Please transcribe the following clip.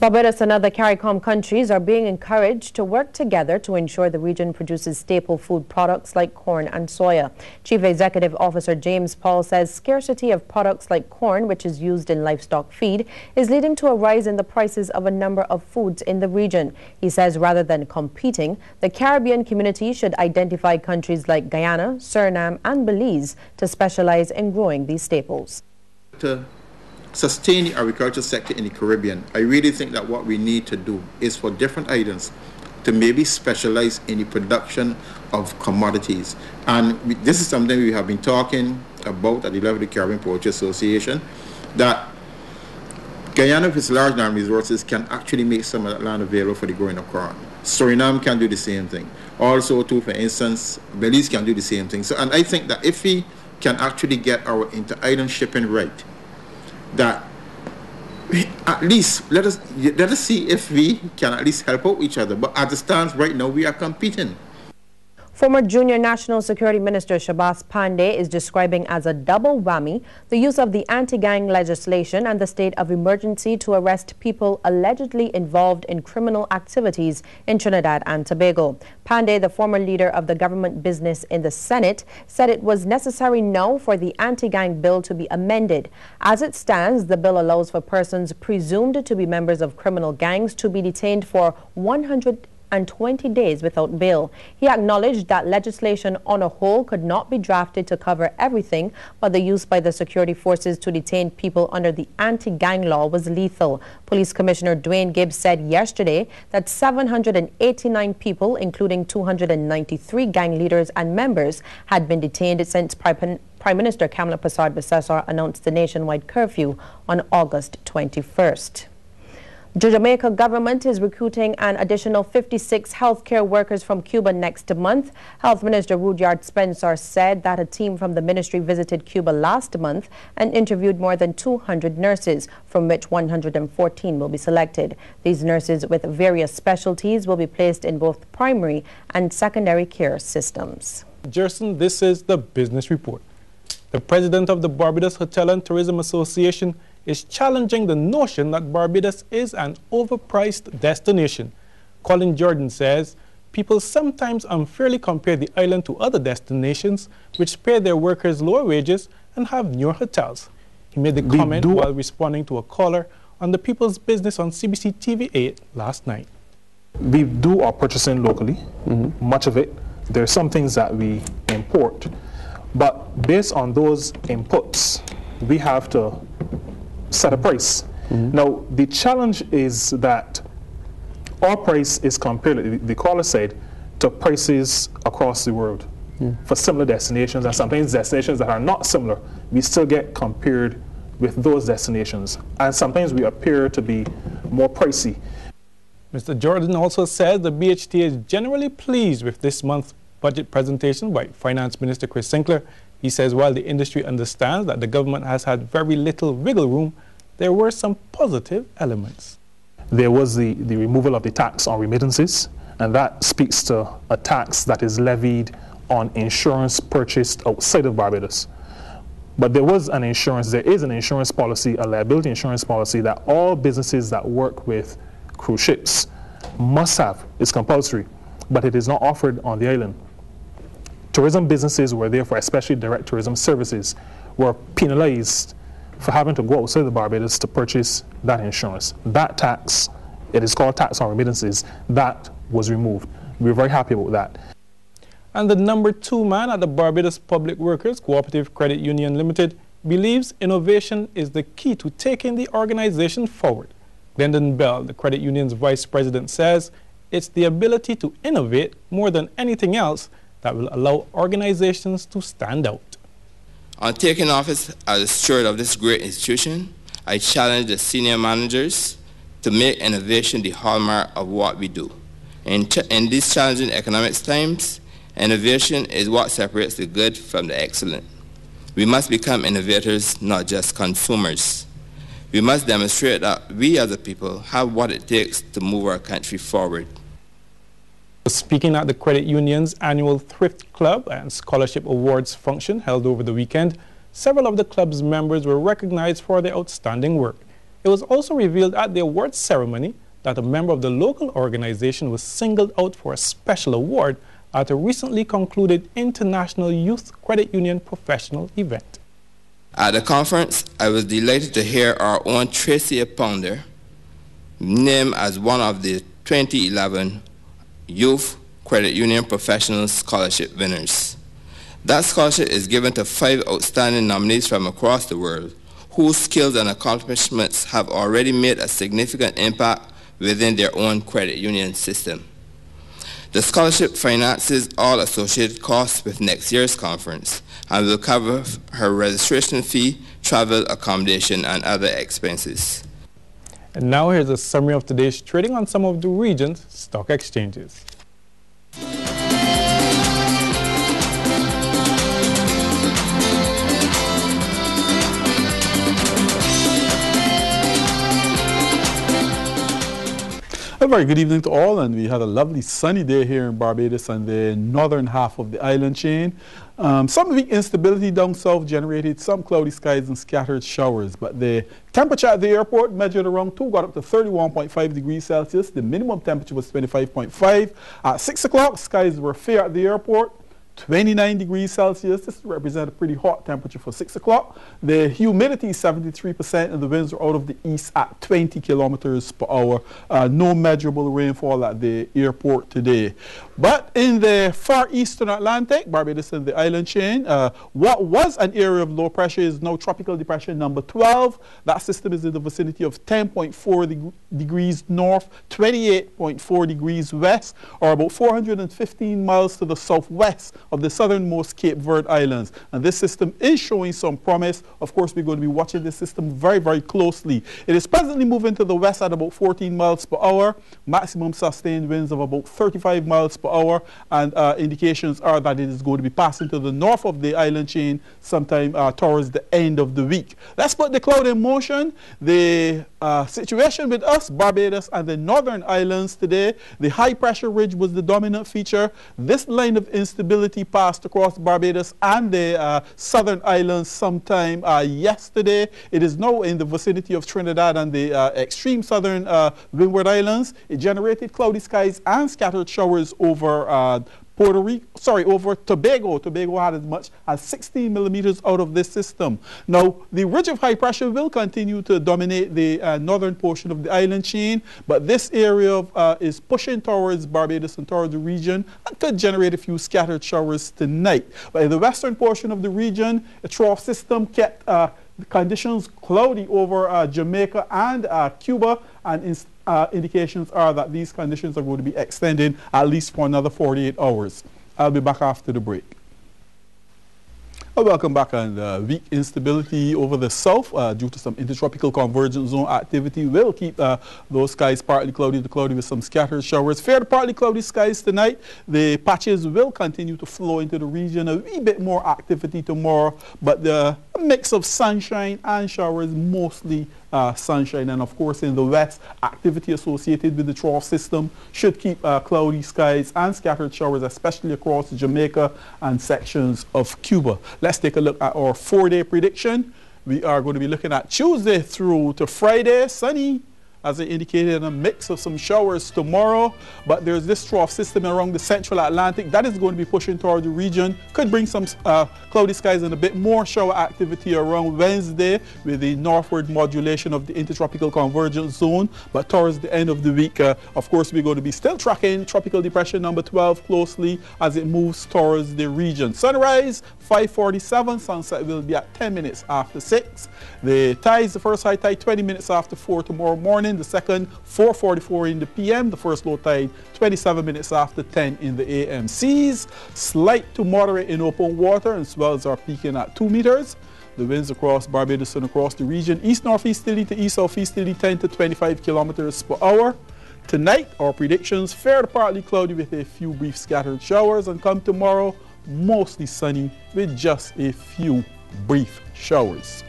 Barbados and other CARICOM countries are being encouraged to work together to ensure the region produces staple food products like corn and soya. Chief Executive Officer James Paul says scarcity of products like corn, which is used in livestock feed, is leading to a rise in the prices of a number of foods in the region. He says rather than competing, the Caribbean community should identify countries like Guyana, Suriname and Belize to specialize in growing these staples. To sustain the agriculture sector in the Caribbean, I really think that what we need to do is for different items to maybe specialize in the production of commodities. And this is something we have been talking about at the level of the Caribbean Poultry Association, that Guyana with its large land resources can actually make some of that land available for the growing of corn. Suriname can do the same thing. Also too, for instance, Belize can do the same thing. So, and I think that if we can actually get our inter-island shipping right, that at least let us see if we can at least help out each other. But as it stands right now, we are competing. Former Junior National Security Minister Shahbaz Pandey is describing as a double whammy the use of the anti-gang legislation and the state of emergency to arrest people allegedly involved in criminal activities in Trinidad and Tobago. Pandey, the former leader of the government business in the Senate, said it was necessary now for the anti-gang bill to be amended. As it stands, the bill allows for persons presumed to be members of criminal gangs to be detained for 120 days without bail. He acknowledged that legislation on a whole could not be drafted to cover everything, but the use by the security forces to detain people under the anti-gang law was lethal. Police Commissioner Dwayne Gibbs said yesterday that 789 people, including 293 gang leaders and members, had been detained since Prime Minister Kamala Persad-Bissessar announced the nationwide curfew on August 21st. The Jamaica government is recruiting an additional 56 healthcare workers from Cuba next month. Health Minister Rudyard Spencer said that a team from the ministry visited Cuba last month and interviewed more than 200 nurses, from which 114 will be selected. These nurses with various specialties will be placed in both primary and secondary care systems. Jerson, this is the Business Report. The president of the Barbados Hotel and Tourism Association is challenging the notion that Barbados is an overpriced destination. Colin Jordan says people sometimes unfairly compare the island to other destinations which pay their workers lower wages and have newer hotels. He made the comment while responding to a caller on the People's Business on CBC TV 8 last night. We do our purchasing locally, much of it. There are some things that we import, but based on those inputs, we have to set a price. Now, the challenge is that our price is compared, the caller said, to prices across the world for similar destinations, and sometimes destinations that are not similar, we still get compared with those destinations, and sometimes we appear to be more pricey. Mr. Jordan also said the BHT is generally pleased with this month's budget presentation by Finance Minister Chris Sinclair. He says while the industry understands that the government has had very little wiggle room, there were some positive elements. There was the removal of the tax on remittances, and that speaks to a tax that is levied on insurance purchased outside of Barbados. But there is an insurance policy, a liability insurance policy that all businesses that work with cruise ships must have. It's compulsory, but it is not offered on the island. Tourism businesses were therefore, especially direct tourism services, were penalized for having to go outside the Barbados to purchase that insurance. That tax, it is called tax on remittances, that was removed. We're very happy about that. And the number 2 man at the Barbados Public Workers Cooperative Credit Union Limited believes innovation is the key to taking the organization forward. Glendon Bell, the credit union's vice president, says it's the ability to innovate more than anything else that will allow organizations to stand out. On taking office as a steward of this great institution, I challenge the senior managers to make innovation the hallmark of what we do. In these challenging economic times, innovation is what separates the good from the excellent. We must become innovators, not just consumers. We must demonstrate that we as a people have what it takes to move our country forward. Speaking at the credit union's annual Thrift Club and Scholarship Awards function held over the weekend, several of the club's members were recognized for their outstanding work. It was also revealed at the awards ceremony that a member of the local organization was singled out for a special award at a recently concluded International Youth Credit Union Professional event. At the conference, I was delighted to hear our own Tracy Pounder named as one of the 2011 Youth Credit Union Professional Scholarship winners. That scholarship is given to 5 outstanding nominees from across the world whose skills and accomplishments have already made a significant impact within their own credit union system. The scholarship finances all associated costs with next year's conference and will cover her registration fee, travel, accommodation, and other expenses. And now here's a summary of today's trading on some of the region's stock exchanges. A very good evening to all, and we had a lovely sunny day here in Barbados and the northern half of the island chain. Some weak instability down south generated some cloudy skies and scattered showers, but the temperature at the airport measured around 2 got up to 31.5 degrees Celsius. The minimum temperature was 25.5. At 6 o'clock, skies were fair at the airport. 29 degrees Celsius. This represents a pretty hot temperature for 6 o'clock. The humidity is 73% and the winds are out of the east at 20 kilometers per hour. No measurable rainfall at the airport today. But in the far eastern Atlantic, Barbados and the island chain, what was an area of low pressure is now tropical depression number 12. That system is in the vicinity of 10.4 degrees north, 28.4 degrees west, or about 415 miles to the southwest of the southernmost Cape Verde Islands. And this system is showing some promise. Of course, we're going to be watching this system very, very closely. It is presently moving to the west at about 14 miles per hour, maximum sustained winds of about 35 miles per hour, and indications are that it is going to be passing to the north of the island chain sometime towards the end of the week. Let's put the cloud in motion. The situation with us, Barbados and the northern islands today, the high pressure ridge was the dominant feature. This line of instability passed across Barbados and the southern islands sometime yesterday. It is now in the vicinity of Trinidad and the extreme southern Windward Islands. It generated cloudy skies and scattered showers over over Tobago. Tobago had as much as 16 millimeters out of this system. Now, the ridge of high pressure will continue to dominate the northern portion of the island chain, but this area is pushing towards Barbados and towards the region and could generate a few scattered showers tonight. But in the western portion of the region, a trough system kept the conditions cloudy over Jamaica and Cuba, and indications are that these conditions are going to be extending at least for another 48 hours. I'll be back after the break. Welcome back. And weak instability over the south due to some intertropical convergence zone activity will keep those skies partly cloudy to cloudy with some scattered showers. Fair to partly cloudy skies tonight. The patches will continue to flow into the region. A wee bit more activity tomorrow, but the mix of sunshine and showers, mostly sunshine. And of course in the west, activity associated with the trough system should keep cloudy skies and scattered showers, especially across Jamaica and sections of Cuba. Let's take a look at our 4-day prediction. We are going to be looking at Tuesday through to Friday, sunny, as I indicated, a mix of some showers tomorrow. But there's this trough system around the central Atlantic that is going to be pushing toward the region. Could bring some cloudy skies and a bit more shower activity around Wednesday with the northward modulation of the intertropical convergence zone. But towards the end of the week, of course, we're going to be still tracking tropical depression number 12 closely as it moves towards the region. Sunrise, 5:47. Sunset will be at 10 minutes after 6. The tides, the first high tide 20 minutes after 4 tomorrow morning. The second 4:44 in the PM. The first low tide 27 minutes after 10 in the AM. Seas slight to moderate in open water and swells are peaking at 2 meters. The winds across Barbados and across the region east-northeasterly to east-southeasterly 10 to 25 kilometers per hour. Tonight, our predictions fair to partly cloudy with a few brief scattered showers, and come tomorrow, mostly sunny with just a few brief showers.